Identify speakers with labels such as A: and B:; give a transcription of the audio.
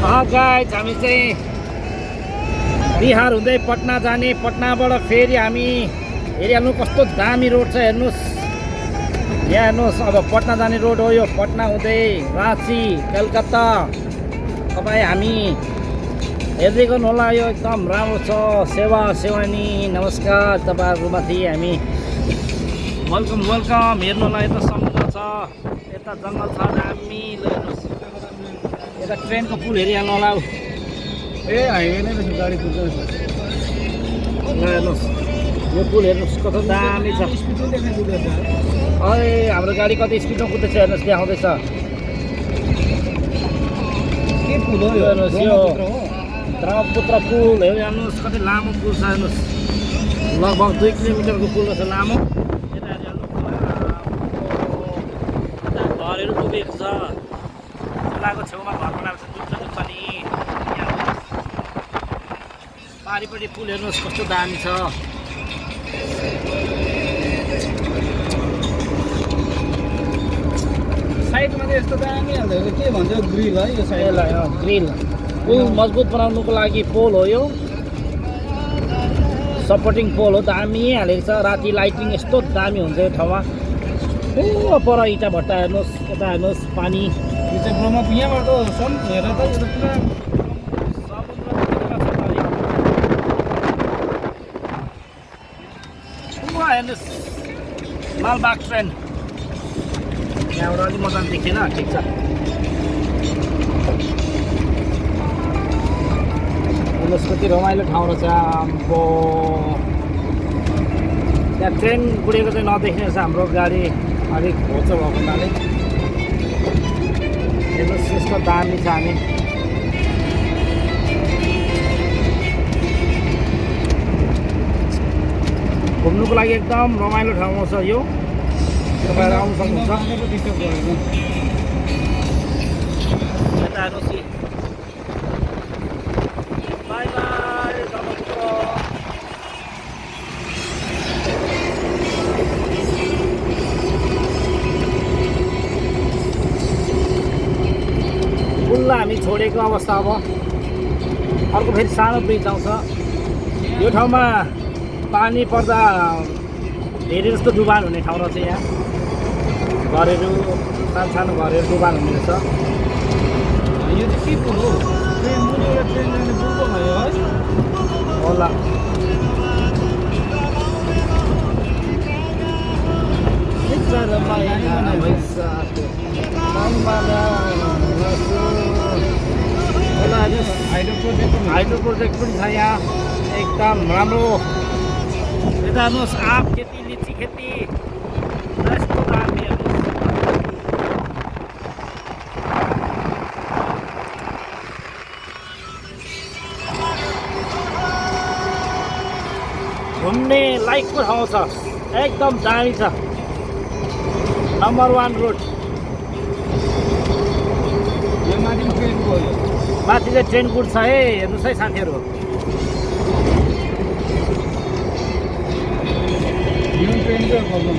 A: Guys हामी चाहिँ बिहार हुँदै पटना जाने, पटनाबाट फेरि हामी हेरिहाल्नु कस्तो दामी रोड छ हेर्नुहोस्। यहाँ हेर्नुहोस्, अब पटना जाने रोड हो यो। पटना हुँदै राँची, कलकत्ता तपाईँ हामी हेर्दै गर्नुहोला। यो एकदम राम्रो छ। सेवा सेवानी नमस्कार तपाईँहरूमाथि हामी वेलकम वेलकम। हेर्नुहोला यता समुद्र छ, यता जङ्गल छ दामी। हेर्नुहोस् यता ट्रेनको पुल हेरिहाल्नु होला।
B: ए हाइवे नै रहेछ, गाडी कुद्छ।
A: हेर्नुहोस् यो पुल हेर्नुहोस् कस्तो दामी छ। अरे हाम्रो गाडी कति स्पिडमा कुद्दैछ हेर्नुहोस्, देखाउँदैछ।
B: के पुल हो यो?
A: हेर्नुहोस् यो ब्रह्मपुत्र पुल हेर्नुहोस् कति लामो पुल छ हेर्नुहोस्। लगभग 2 किलोमिटरको पुल रहेछ लामो। यता हेर्नु घरहरू पुगेको छ। खोलाको छेउमा घर बनाएको छ, जुत्छ नि। पारिपट्टि पुल हेर्नुहोस् कस्तो दामी छ।
B: साइडमा चाहिँ यस्तो दामी हाल्दै के भन्छ ग्रिल है यो साइडलाई?
A: ग्रिल पुल मजबुत बनाउनुको लागि पोल हो यो, सपोर्टिङ पोल हो। दामी हालेको छ। राति लाइटिङ यस्तो दामी हुन्छ यो ठाउँमा। ओ पर इँटा भट्टा हेर्नुहोस्, यता हेर्नुहोस् पानी।
B: यो चाहिँ ब्रह्मपुत्र यहाँबाट हेर त, यो त
A: पुरा हेर्नुहोस् लालबाग ट्रेन। यहाँबाट अलिक मजाले देखेन, ठिक छ। हेर्नुहोस् कति रमाइलो ठाउँ रहेछ। आम्बो त्यहाँ ट्रेन गुडेको चाहिँ नदेख्ने रहेछ। हाम्रो गाडी अलिक होचो भएको हुनाले हेर्नुहोस् यस्तो दामी छ। हामी घुम्नुको लागि एकदम रमाइलो ठाउँ छ यो। तपाईँहरू आउनु सक्नुहुन्छ। यता हेर्नुहोस् कि बाई बाई ब्रह्मपुत्र। पुललाई हामी छोडेको अवस्था। अब अर्को फेरि सानो ब्रिज आउँछ। यो ठाउँमा पानी पर्दा धेरै जस्तो डुबान हुने ठाउँ रहेछ। यहाँ घरहरू सानो सानो घरहरू डुबान हुने रहेछ।
B: यो चाहिँ के पुल हो? ट्रेन मुनि एउटा ट्रेन जाने पुल पो भयो है
A: होला। हाइड्रो प्रोजेक्ट पनि छ यहाँ, एकदम राम्रो। यता हेर्नुहोस् आँप खेती, लिची खेती, यस्तो दामी हेर्नुहोस्। घुम्ने लाइकको ठाउँ छ, एकदम दामी छ। Number 1 road.
B: यो माथि ट्रेन गयो।
A: माथि चाहिँ ट्रेन कुद्छ है, हेर्नुहोस् है साथीहरू।
B: यो ट्रेनको प्रब्लम।